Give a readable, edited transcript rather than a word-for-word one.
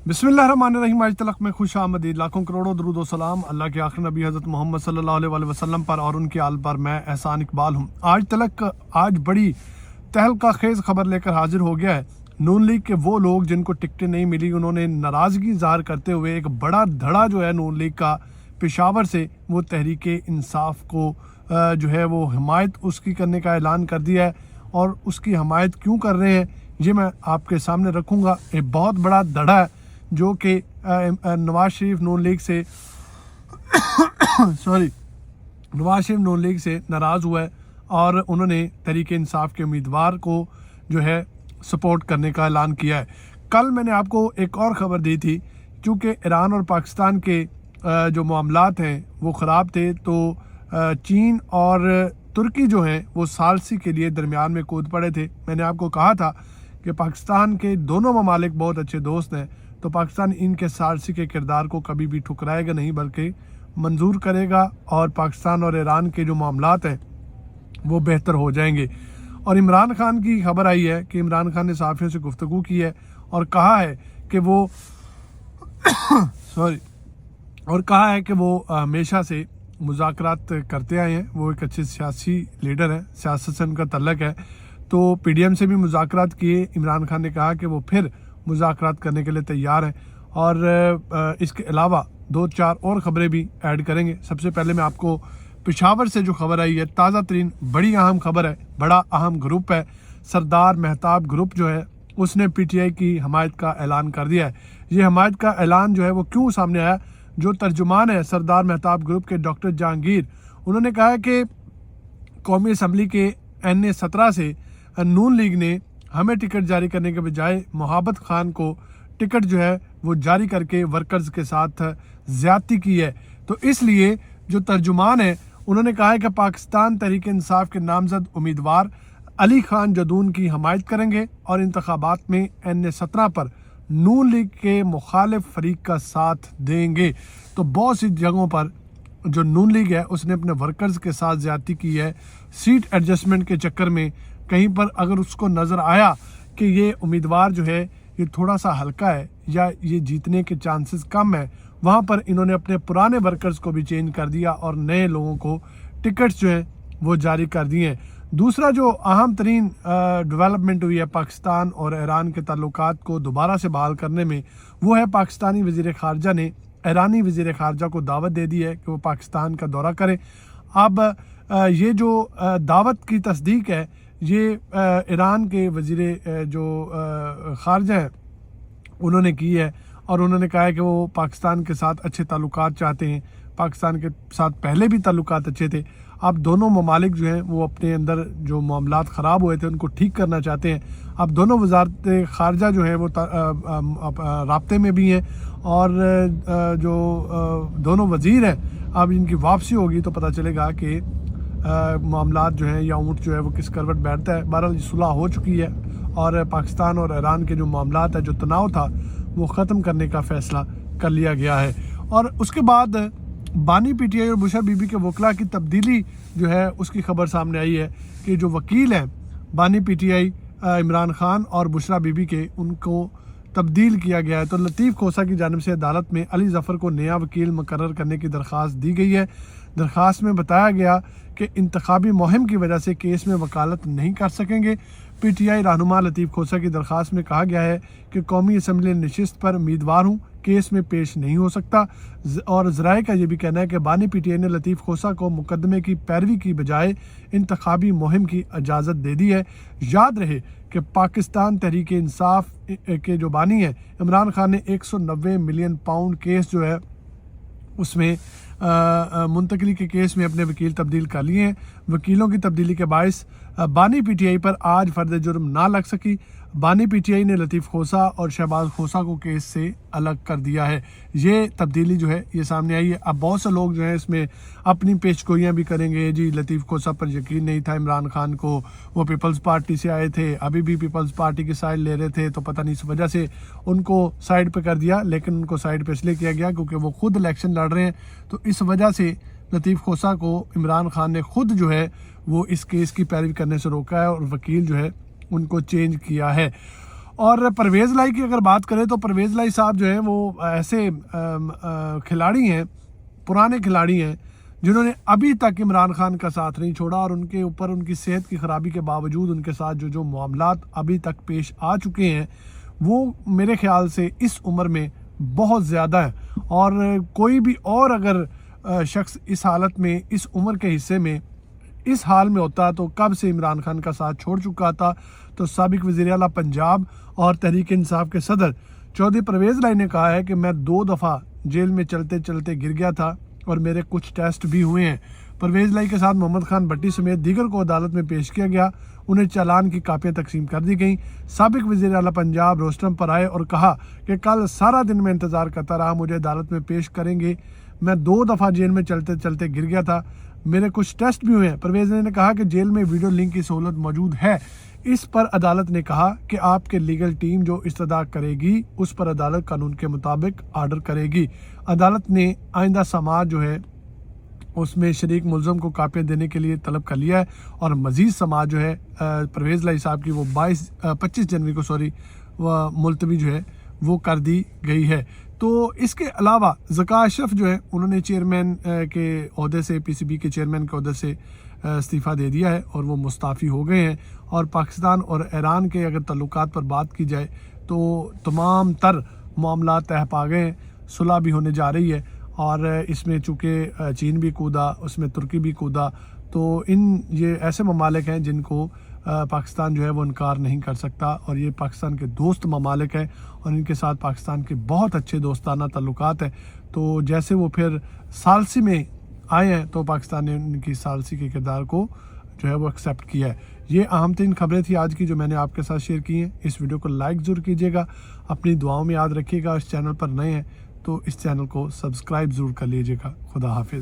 बिस्मिल्लाहिर्रहमानिर्रहीम। आज तलक में खुश आमदीद, लाखों करोड़ों दरूद व सलाम अल्लाह के आखिरी नबी हज़रत मोहम्मद सल्लल्लाहु अलैहि वसल्लम पर और उनके आल पर। मैं एहसान इकबाल हूँ। आज बड़ी तहलका खेज़ खबर लेकर हाजिर हो गया है। नून लीग के वो लोग जिनको टिकटें नहीं मिली, उन्होंने नाराज़गी ज़ाहिर करते हुए एक बड़ा धड़ा जो है नून लीग का पेशावर से वो तहरीक इंसाफ को जो है वो हिमायत उसकी करने का ऐलान कर दिया है। और उसकी हिमायत क्यों कर रहे हैं ये मैं आपके सामने रखूँगा। एक बहुत बड़ा धड़ा है जो कि नवाज शरीफ नून लीग से नवाज शरीफ नून लीग से नाराज़ हुआ है और उन्होंने तहरीक इंसाफ के उम्मीदवार को जो है सपोर्ट करने का ऐलान किया है। कल मैंने आपको एक और ख़बर दी थी, क्योंकि ईरान और पाकिस्तान के जो मामलात हैं वो ख़राब थे, तो चीन और तुर्की जो हैं वो सालसी के लिए दरमियान में कूद पड़े थे। मैंने आपको कहा था कि पाकिस्तान के दोनों ममालिक बहुत अच्छे दोस्त हैं, तो पाकिस्तान इनके सालसी के किरदार को कभी भी ठुकराएगा नहीं बल्कि मंजूर करेगा और पाकिस्तान और ईरान के जो मामलात हैं वो बेहतर हो जाएंगे। और इमरान खान की खबर आई है कि इमरान खान ने सहाफ़ियों से गुफ्तगू की है और कहा है कि वो हमेशा से मुज़ाकरात करते आए हैं। वो एक अच्छे सियासी लीडर हैं, सियासत से उनका तल्लक है। तो पीडीएम से भी मुज़ाकरात किए। इमरान खान ने कहा कि वो फिर मुज़ाकरात करने के लिए तैयार हैं और इसके अलावा 2-4 और ख़बरें भी ऐड करेंगे। सबसे पहले मैं आपको पेशावर से जो खबर आई है, ताज़ा तरीन बड़ी अहम खबर है। बड़ा अहम ग्रुप है, सरदार महताब ग्रुप जो है उसने पीटीआई की हमायत का ऐलान कर दिया है। ये हमायत का ऐलान जो है वो क्यों सामने आया, जो तर्जुमान है सरदार महताब ग्रुप के डॉक्टर जहांगीर, उन्होंने कहा है कि कौमी असम्बली के NA 17 से नून लीग ने हमें टिकट जारी करने के बजाय मोहब्बत खान को टिकट जो है वो जारी करके वर्कर्स के साथ ज़्यादती की है। तो इसलिए जो तर्जुमान है उन्होंने कहा है कि पाकिस्तान तहरीक इंसाफ के नामजद उम्मीदवार अली खान जदून की हमायत करेंगे और इंतखाबात में NA 17 पर नून लीग के मुखालिफ फरीक का साथ देंगे। तो बहुत सी जगहों पर जो नून लीग है उसने अपने वर्कर्स के साथ ज़्यादती की है। सीट एडजस्टमेंट के चक्कर में कहीं पर अगर उसको नज़र आया कि ये उम्मीदवार जो है ये थोड़ा सा हल्का है या ये जीतने के चांसेस कम है, वहाँ पर इन्होंने अपने पुराने वर्कर्स को भी चेंज कर दिया और नए लोगों को टिकट्स जो हैं वो जारी कर दिए हैं। दूसरा जो अहम तरीन डेवलपमेंट हुई है पाकिस्तान और ईरान के ताल्लुकात को दोबारा से बहाल करने में, वो है पाकिस्तानी वज़ीर ख़ारजा ने ईरानी वज़ीर ख़ारजा को दावत दे दी है कि वो पाकिस्तान का दौरा करें। अब ये जो दावत की तस्दीक है ये ईरान के वज़ीर जो ख़ारजा हैं उन्होंने की है और उन्होंने कहा है कि वो पाकिस्तान के साथ अच्छे ताल्लुकात चाहते हैं। पाकिस्तान के साथ पहले भी ताल्लुकात अच्छे थे। अब दोनों ममालिक जो हैं वो अपने अंदर जो मामलात ख़राब हुए थे उनको ठीक करना चाहते हैं। अब दोनों वज़ारत ख़ारजा जो है वो राब्ते में भी हैं और जो दोनों वज़ीर हैं अब इनकी वापसी होगी तो पता चलेगा कि मामलात जो हैं या ऊँट जो है वो किस करवट बैठता है। बहरहाल सुलह हो चुकी है और पाकिस्तान और ईरान के जो मामलात है, जो तनाव था, वो ख़त्म करने का फ़ैसला कर लिया गया है। और उसके बाद बानी पीटीआई और बुशरा बीबी के वकला की तब्दीली जो है उसकी खबर सामने आई है कि जो वकील हैं बानी पीटीआई इमरान खान और बुशरा बीबी के, उनको तब्दील किया गया है। तो लतीफ़ खोसा की जानिब से अदालत में अली ज़फ़र को नया वकील मुकर्रर करने की दरख्वास्त दी गई है। दरख्वास्त में बताया गया कि इंतखाबी मुहिम की वजह से केस में वकालत नहीं कर सकेंगे। पीटीआई रहनुमा लतीफ़ खोसा की दरख्वास्त में कहा गया है कि कौमी असम्बली नशिस्त पर उम्मीदवार हूँ, केस में पेश नहीं हो सकता। और ज़राए का ये भी कहना है कि बानी पीटीआई ने लतीफ़ खोसा को मुकदमे की पैरवी की बजाय इंतखाबी मुहिम की इजाज़त दे दी है। याद रहे कि पाकिस्तान तहरीक इंसाफ के जो बानी हैं इमरान खान ने 190 मिलियन पाउंड केस जो है उसमें मुंतकली के केस में अपने वकील तब्दील कर लिए हैं। वकीलों की तब्दीली के बायस बानी पीटीआई पर आज फर्द जुर्म ना लग सकी। बानी पीटीआई ने लतीफ़ खोसा और शहबाज खोसा को केस से अलग कर दिया है। ये तब्दीली जो है ये सामने आई है। अब बहुत से लोग जो हैं इसमें अपनी पेशगोइयाँ भी करेंगे, जी लतीफ़ खोसा पर यकीन नहीं था इमरान खान को, वो पीपल्स पार्टी से आए थे, अभी भी पीपल्स पार्टी की साइड ले रहे थे, तो पता नहीं इस वजह से उनको साइड पे कर दिया। लेकिन उनको साइड पे इसलिए किया गया क्योंकि वो खुद इलेक्शन लड़ रहे हैं, तो इस वजह से लतीफ़ खोसा को इमरान खान ने खुद जो है वो इस केस की पैरवी करने से रोका है और वकील जो है उनको चेंज किया है। اور پرویز لائی کی اگر بات کریں تو پرویز لائی صاحب جو ہیں وہ ایسے کھلاڑی ہیں، پرانے کھلاڑی ہیں جنہوں نے ابھی تک عمران خان کا ساتھ نہیں چھوڑا، اور ان کے اوپر ان کی صحت کی خرابی کے باوجود ان کے ساتھ جو معاملات ابھی تک پیش آ چکے ہیں وہ میرے خیال سے اس عمر میں بہت زیادہ ہے، اور کوئی بھی اور اگر شخص اس حالت میں، اس عمر کے حصے میں اس حال میں ہوتا تو کب سے عمران خان کا ساتھ چھوڑ چکا تھا۔ تو سابق وزیر اعلیٰ پنجاب اور تحریک انصاف کے صدر چودھری پرویز لائی نے کہا ہے کہ میں 2 دفعہ جیل میں چلتے چلتے گر گیا تھا اور میرے کچھ ٹیسٹ بھی ہوئے ہیں۔ پرویز لائی کے ساتھ محمد خان بھٹی سمیت دیگر کو عدالت میں پیش کیا گیا، انہیں چالان کی کاپیاں تقسیم کر دی گئیں۔ سابق وزیر اعلیٰ پنجاب روسٹم پر آئے اور کہا کہ کل سارا دن میں انتظار کرتا رہا، مجھے عدالت میں پیش کریں گے، میں 2 دفعہ جیل میں چلتے چلتے گر گیا تھا، میرے کچھ ٹیسٹ بھی ہوئے ہیں۔ پرویز نے کہا کہ جیل میں ویڈیو لنک کی سہولت موجود ہے، اس پر عدالت نے کہا کہ آپ کے لیگل ٹیم جو استدعا کرے گی اس پر عدالت قانون کے مطابق آرڈر کرے گی۔ عدالت نے آئندہ سماعت جو ہے اس میں شریک ملزم کو کاپیاں دینے کے لیے طلب کر لیا ہے، اور مزید سماعت جو ہے پرویز لائی صاحب کی وہ 25 جنوری کو ملتوی جو ہے وہ کر دی گئی ہے۔ تو اس کے علاوہ ذکا اشرف جو ہے انہوں نے چیئرمین کے عہدے سے، پی سی بی کے چیئرمین کے عہدے سے استعفیٰ دے دیا ہے اور وہ مستعفی ہو گئے ہیں۔ اور پاکستان اور ایران کے اگر تعلقات پر بات کی جائے تو تمام تر معاملات طے پا گئے ہیں، صلح بھی ہونے جا رہی ہے، اور اس میں چونکہ چین بھی کودا، اس میں ترکی بھی کودا، تو یہ ایسے ممالک ہیں جن کو پاکستان جو ہے وہ انکار نہیں کر سکتا، اور یہ پاکستان کے دوست ممالک ہیں اور ان کے ساتھ پاکستان کے بہت اچھے دوستانہ تعلقات ہیں۔ تو جیسے وہ پھر ثالثی میں آئے ہیں تو پاکستان نے ان کی ثالثی کے کردار کو جو ہے وہ ایکسیپٹ کیا ہے۔ یہ اہم ترین خبریں تھی آج کی جو میں نے آپ کے ساتھ شیئر کی ہیں۔ اس ویڈیو کو لائک ضرور کیجیے گا، اپنی دعاؤں میں یاد رکھیے گا، اس چینل پر نئے ہیں تو اس چینل کو سبسکرائب ضرور کر لیجیے گا۔ خدا حافظ۔